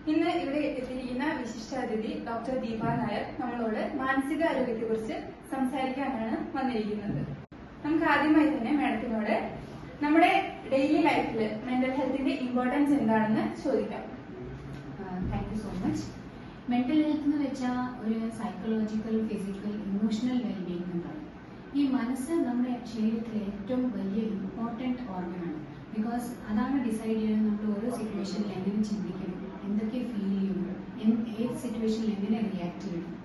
ഇന്ന് ഇവിടെ എത്തിയിരിക്കുന്ന വിശിഷ്ടാതിഥി ഡോക്ടർ ദീപ നായർ നമ്മളോട് മാനസികാരോഗ്യത്തെക്കുറിച്ച് സംസാരിക്കാനാണ് വന്നിരിക്കുന്നത്. നമുക്ക് ആദ്യമായി തന്നെ മാഡത്തിനോട് നമ്മുടെ ഡെയിലി ലൈഫിൽ മെന്റൽ ഹെൽത്തിന്റെ ഇമ്പോർട്ടൻസ് എന്താണെന്ന് ചോദിക്കാം. Thank you so much. Mental health എന്ന് വെച്ചാൽ ഒരു സൈക്കോളജിക്കൽ, ഫിസിക്കൽ, ഇമോഷണൽ വെൽബീയിങ് എന്ന് പറയും. ഈ മനസ്സ് നമ്മുടെ ശരീരത്തിലെ ഏറ്റവും വലിയ ഇമ്പോർട്ടൻറ്റ് ഓർഗനാണ്. ബിക്കോസ് അതാണ് ഡിസൈഡ് ചെയ്യുന്നത് നമ്മൾ ഓരോ സിറ്റുവേഷനിൽ എങ്ങനെ ചിന്തിക്കണം, എന്തൊക്കെ ഫീൽ ചെയ്യുന്നു, ഏത് സിറ്റുവേഷനിൽ എങ്ങനെ റിയാക്ട് ചെയ്യണം.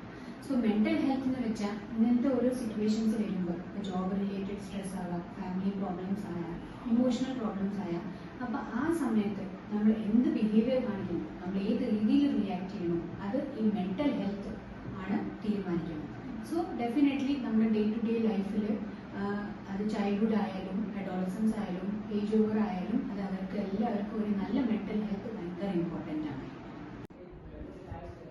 സോ മെന്റൽ ഹെൽത്ത് എന്ന് വെച്ചാൽ ഇങ്ങനത്തെ ഓരോ സിറ്റുവേഷൻസ് വരുമ്പോൾ ജോബ് റിലേറ്റഡ് സ്ട്രെസ് ആകാം, ഫാമിലി പ്രോബ്ലംസ് ആയാൽ, ഇമോഷണൽ പ്രോബ്ലംസ് ആയാൽ, അപ്പോൾ ആ സമയത്ത് നമ്മൾ എന്ത് ബിഹേവിയർ കാണിക്കണം, നമ്മൾ ഏത് രീതിയിൽ റിയാക്ട് ചെയ്യണം, അത് ഈ മെന്റൽ ഹെൽത്ത് ആണ് തീരുമാനിക്കുന്നത്. സോ ഡെഫിനറ്റ്ലി നമ്മുടെ ഡേ ടു ഡേ ലൈഫിൽ അത് ചൈൽഡ്ഹുഡ് ആയാലും അഡോളസൻസ് ആയാലും ഏജ് ഓവർ ആയാലും അത് അവർക്ക് എല്ലാവർക്കും ഒരു നല്ല മെന്റൽ ഹെൽത്ത് ഭയങ്കര ഇമ്പോർട്ടൻ്റ് ആണ്.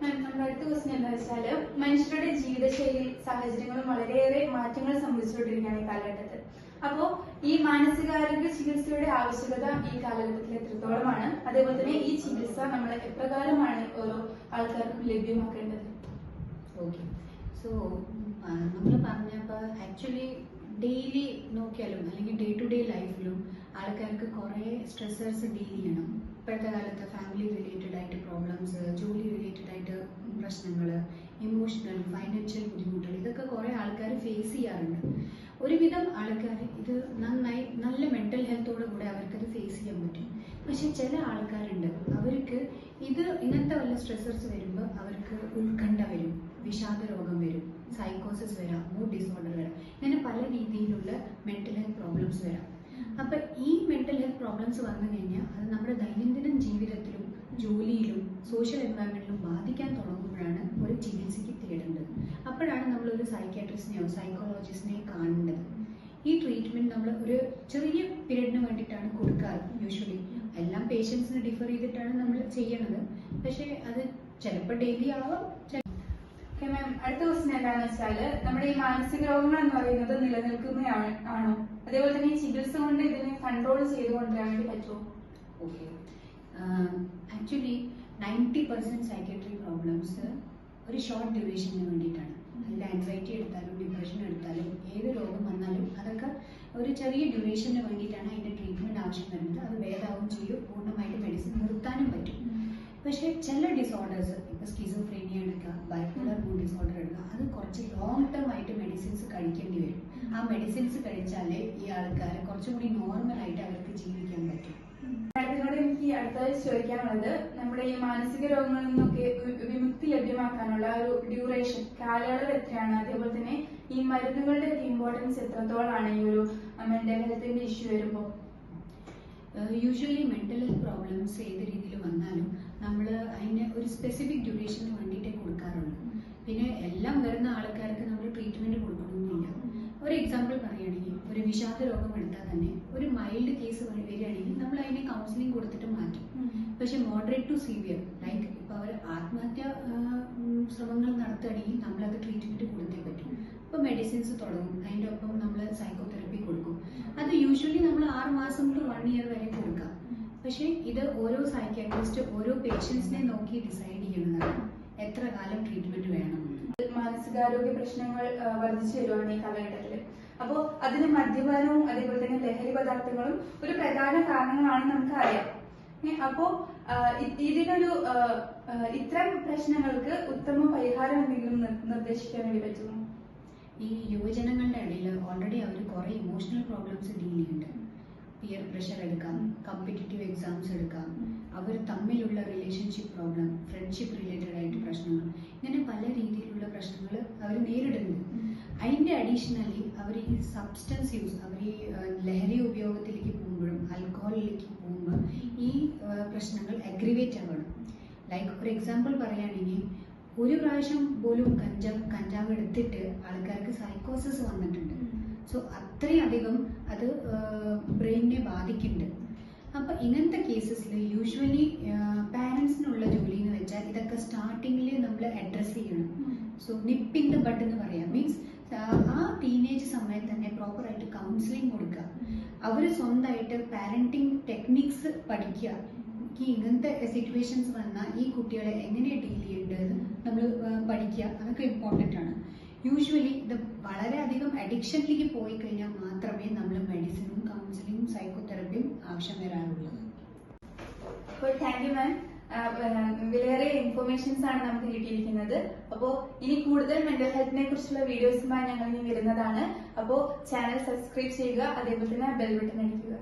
നമ്മുടെ അടുത്ത ക്വസ്റ്റ്യൻ എന്താ വെച്ചാൽ, മനുഷ്യരുടെ ജീവിതശൈലി സാഹചര്യങ്ങളും വളരെയേറെ മാറ്റങ്ങൾ സംഭവിച്ചുകൊണ്ടിരിക്കുകയാണ് ഈ കാലഘട്ടത്തിൽ. അപ്പോൾ ഈ മാനസികാരോഗ്യ ചികിത്സയുടെ ആവശ്യകത ഈ കാലഘട്ടത്തിൽ എത്രത്തോളമാണ്, അതേപോലെ തന്നെ ഈ ചികിത്സ നമ്മൾ എപ്രകാരമാണ് ഓരോ ആൾക്കാർക്കും ലഭ്യമാക്കേണ്ടത്? ഓക്കെ, സോ നമ്മൾ പറഞ്ഞപ്പോൾ ആക്ച്വലി ഡെയിലി നോക്കിയാലും അല്ലെങ്കിൽ ഡേ ടു ഡേ ലൈഫിലും ആൾക്കാർക്ക് കുറേ സ്ട്രെസ്സേഴ്സ് ഡീൽ ചെയ്യണം. ഇപ്പോഴത്തെ കാലത്ത് ഫാമിലി റിലേറ്റഡ് ആയിട്ട് പ്രോബ്ലംസ്, ജോലി റിലേറ്റഡ് ആയിട്ട് പ്രശ്നങ്ങൾ, ഇമോഷണൽ, ഫൈനാൻഷ്യൽ ബുദ്ധിമുട്ടുകൾ, ഇതൊക്കെ കുറേ ആൾക്കാർ ഫേസ് ചെയ്യാറുണ്ട്. ഒരുവിധം ആൾക്കാർ ഇത് നന്നായി നല്ല മെന്റൽ ഹെൽത്തോടു കൂടെ അവർക്കത് ഫേസ് ചെയ്യാൻ പറ്റും. പക്ഷെ ചില ആൾക്കാരുണ്ട് അവർക്ക് ഇങ്ങനത്തെ വല്ല സ്ട്രെസ്സേഴ്സ് വരുമ്പോൾ അവർക്ക് ഉത്കണ്ഠ വരും, വിഷാദ രോഗം വരും, സൈക്കോസിസ് വരാം, മൂഡ് ഡിസോർഡർ വരാം, ഇങ്ങനെ പല രീതിയിലുള്ള മെന്റൽ ഹെൽത്ത് പ്രോബ്ലംസ് വരാം. അപ്പം ഈ മെന്റൽ ഹെൽത്ത് പ്രോബ്ലംസ് വന്നു കഴിഞ്ഞാൽ അത് നമ്മുടെ ദൈനംദിന ജീവിതത്തിലും ജോലിയിലും സോഷ്യൽ എൻവയറമെന്റിലും ബാധിക്കാൻ തുടങ്ങുമ്പോഴാണ് ഒരു ചികിത്സയ്ക്ക് തേടേണ്ടത്. അപ്പോഴാണ് നമ്മളൊരു സൈക്യാട്രിസ്റ്റിനെയോ സൈക്കോളജിസ്റ്റിനെയോ കാണേണ്ടത്. ഈ ട്രീറ്റ്മെന്റ് നമ്മൾ ഒരു ചെറിയ പീരീഡിന് വേണ്ടിയിട്ടാണ് കൊടുക്കാറ്. യൂഷ്വലി എല്ലാം പേഷ്യൻസിന് ഡിഫർ ചെയ്തിട്ടാണ് നമ്മൾ ചെയ്യണത്. പക്ഷേ അത് ചിലപ്പോൾ ഡെയിലി ആവാം. മാം, അടുത്ത ക്വസ്റ്റ്യൻ എന്താണെന്ന് വെച്ചാൽ, നമ്മുടെ ഈ മാനസിക രോഗങ്ങൾ എന്ന് പറയുന്നത് നിലനിൽക്കുന്നതാണോ, അതേപോലെ തന്നെ ഈ ചികിത്സ കൊണ്ട് ഇതിനെ കൺട്രോൾ ചെയ്ത് കൊണ്ടുവരാൻ വേണ്ടി പറ്റുമോ? ഓക്കെ, ആക്ച്വലി 90% സൈക്കട്രി പ്രോബ്ലംസ് ഒരു ഷോർട്ട് ഡ്യൂറേഷന് വേണ്ടിയിട്ടാണ്. അതിൽ ആൻസൈറ്റി എടുത്താലും ഡിപ്രഷൻ എടുത്താലും ഏത് രോഗം വന്നാലും അതൊക്കെ ഒരു ചെറിയ ഡ്യൂറേഷന് വേണ്ടിയിട്ടാണ് അതിൻ്റെ ട്രീറ്റ്മെൻറ്റ് ആവശ്യം വരുന്നത്. അത് ഭേദാവും ചെയ്യും, പൂർണ്ണമായിട്ട് മെഡിസിൻ നിർത്താനും പറ്റും. പക്ഷേ ചില ഡിസോർഡേഴ്സ്, ഇപ്പോൾ സ്കിസോഫ്രീനിയ എടുക്കുക, ബൈപോളർ മൂഡ് ഡിസോർഡർ എടുക്കുക, അത് കുറച്ച് ലോങ് ടേം ആയിട്ട് മെഡിസിൻസ് കഴിക്കേണ്ടി വരും. ആ മെഡിസിൻസ് കഴിച്ചാലേ ഈ ആൾക്കാർ കുറച്ചും കൂടി നോർമലായിട്ട് അവർക്ക് ജീവിക്കാൻ പറ്റും. മാഡത്തിനോട് എനിക്ക് അടുത്തതായി ചോദിക്കാനുള്ളത്, നമ്മുടെ ഈ മാനസിക രോഗങ്ങളിൽ നിന്നൊക്കെ വിമുക്തി ലഭ്യമാക്കാനുള്ള ഒരു ഡ്യൂറേഷൻ, കാലയളവ് എത്രയാണ്, അതേപോലെ തന്നെ ഈ മരുന്നുകളുടെ ഇമ്പോർട്ടൻസ് എത്രത്തോളമാണ് ഈ ഒരു മെന്റൽ ഹെൽത്തിന്റെ ഇഷ്യൂ വരുമ്പോൾ? യൂഷ്വലി മെന്റൽ ഹെൽത്ത് പ്രോബ്ലംസ് ഏത് രീതിയിൽ വന്നാലും നമ്മൾ അതിന് ഒരു സ്പെസിഫിക് ഡ്യൂറേഷന് വേണ്ടിയിട്ടേ കൊടുക്കാറുള്ളൂ. പിന്നെ എല്ലാം വരുന്ന ആൾക്കാർക്ക് നമ്മൾ ട്രീറ്റ്മെന്റ് കൊടുക്കണമെന്നില്ല. ഒരു എക്സാമ്പിൾ പറയുകയാണെങ്കിൽ ഒരു വിഷാദ രോഗം എടുത്താൽ തന്നെ ഒരു മൈൽഡ് കേസ് വരികയാണെങ്കിൽ നമ്മൾ അതിനെ കൗൺസിലിംഗ് കൊടുത്തിട്ട് മാറ്റും. പക്ഷെ മോഡറേറ്റ് ടു സിവിയർ, ലൈക്ക് ഇപ്പോൾ അവർ ആത്മഹത്യ ശ്രമങ്ങൾ നടത്തുകയാണെങ്കിൽ നമ്മളത് ട്രീറ്റ്മെന്റ് കൊടുത്തേ പറ്റും. ഇപ്പോൾ മെഡിസിൻസ് തുടങ്ങും, അതിൻ്റെ ഒപ്പം നമ്മൾ സൈക്കോതെറപ്പി കൊടുക്കും. അത് യൂഷ്വലി നമ്മൾ 6 മാസം to 1 year വരെ കൊടുക്കാം. പക്ഷേ ഇത് ഓരോ സൈക്യാട്രിസ്റ്റ് ഓരോ പേഷ്യൻസിനെ നോക്കി ഡിസൈഡ് ചെയ്യുന്നതാണ് എത്ര കാലം ട്രീറ്റ്മെന്റ് വേണം. മാനസികാരോഗ്യ പ്രശ്നങ്ങൾ വർദ്ധിച്ചു വരുവാണ് ഈ കാലഘട്ടത്തിൽ. അപ്പോൾ അതിന് മദ്യപാനവും അതേപോലെ തന്നെ ലഹരി പദാർത്ഥങ്ങളും ഒരു പ്രധാന കാരണങ്ങളാണെന്ന് നമുക്ക് അറിയാം. അപ്പോ ഇതിനൊരു ഇത്തരം പ്രശ്നങ്ങൾക്ക് ഉത്തമ പരിഹാരം എന്തെങ്കിലും നിർദ്ദേശിക്കാൻ വേണ്ടി പറ്റുമോ? ഈ യുവജനങ്ങളുടെ ഇടയിൽ ഓൾറെഡി അവർ കുറേ ഇമോഷണൽ പ്രോബ്ലംസ് ഡീൽ ചെയ്യുന്നുണ്ട്. പിയർ പ്രഷർ എടുക്കാം, കോമ്പറ്റീറ്റീവ് എക്സാംസ് എടുക്കാം, അവർ തമ്മിലുള്ള റിലേഷൻഷിപ്പ് പ്രോബ്ലം, ഫ്രണ്ട്ഷിപ്പ് റിലേറ്റഡ് ആയിട്ട് പ്രശ്നങ്ങൾ, ഇങ്ങനെ പല രീതിയിലുള്ള പ്രശ്നങ്ങൾ അവർ നേരിടുന്നുണ്ട്. അതിൻ്റെ അഡീഷണലി അവർ ഈ സബ്സ്റ്റൻസ് യൂസ്, അവർ ഈ ലഹരി ഉപയോഗത്തിലേക്ക് പോകുമ്പോഴും ആൽക്കഹോളിലേക്ക് പോകുമ്പോൾ ഈ പ്രശ്നങ്ങൾ അഗ്രിവേറ്റ് ആവണം. ലൈക്ക് ഒരു എക്സാമ്പിൾ പറയുകയാണെങ്കിൽ ഒരു പ്രാവശ്യം പോലും കഞ്ചാവ് എടുത്തിട്ട് ആൾക്കാർക്ക് സൈക്കോസിസ് വന്നിട്ടുണ്ട്. സോ അത്രയധികം അത് ബ്രെയിനിനെ ബാധിക്കുന്നുണ്ട്. അപ്പം ഇങ്ങനത്തെ കേസസിൽ യൂഷ്വലി പാരൻസിനുള്ള ജോലി എന്ന് വെച്ചാൽ ഇതൊക്കെ സ്റ്റാർട്ടിങ്ങിൽ നമ്മൾ അഡ്രസ്സ് ചെയ്യണം. സോ നിപ്പിൻ ദ ബഡ് എന്ന് പറയാം. മീൻസ് ആ ടീനേജ് സമയത്ത് തന്നെ പ്രോപ്പറായിട്ട് കൗൺസിലിംഗ് കൊടുക്കുക. അവർ സ്വന്തമായിട്ട് പാരന്റിങ് ടെക്നിക്സ് പഠിക്കുക. ഇങ്ങനത്തെ സിറ്റുവേഷൻസ് വന്നാൽ ഈ കുട്ടികളെ എങ്ങനെ ഡീൽ ചെയ്യേണ്ടത് നമ്മൾ പഠിക്കുക, അതൊക്കെ ഇമ്പോർട്ടൻ്റ് ആണ്. യൂഷ്വലി ഇത് വളരെയധികം അഡിക്ഷനിലേക്ക് പോയി കഴിഞ്ഞാൽ മാത്രമേ നമ്മൾ മെഡിസിനും കൗൺസിലിങ്ങും സൈക്കോതെറപ്പിയും ആവശ്യം വരാറുള്ളൂ. അപ്പോൾ താങ്ക് യു മാം. വിലയേറിയ ഇൻഫർമേഷൻസ് ആണ് നമുക്ക് കിട്ടിയിരിക്കുന്നത്. അപ്പോൾ ഇനി കൂടുതൽ മെന്റൽ ഹെൽത്തിനെ കുറിച്ചുള്ള വീഡിയോസുമായി ഞങ്ങൾ ഇനി വരുന്നതാണ്. അപ്പോൾ ചാനൽ സബ്സ്ക്രൈബ് ചെയ്യുക, അതേപോലെ തന്നെ ബെൽ ബട്ടൺ അടിക്കുക.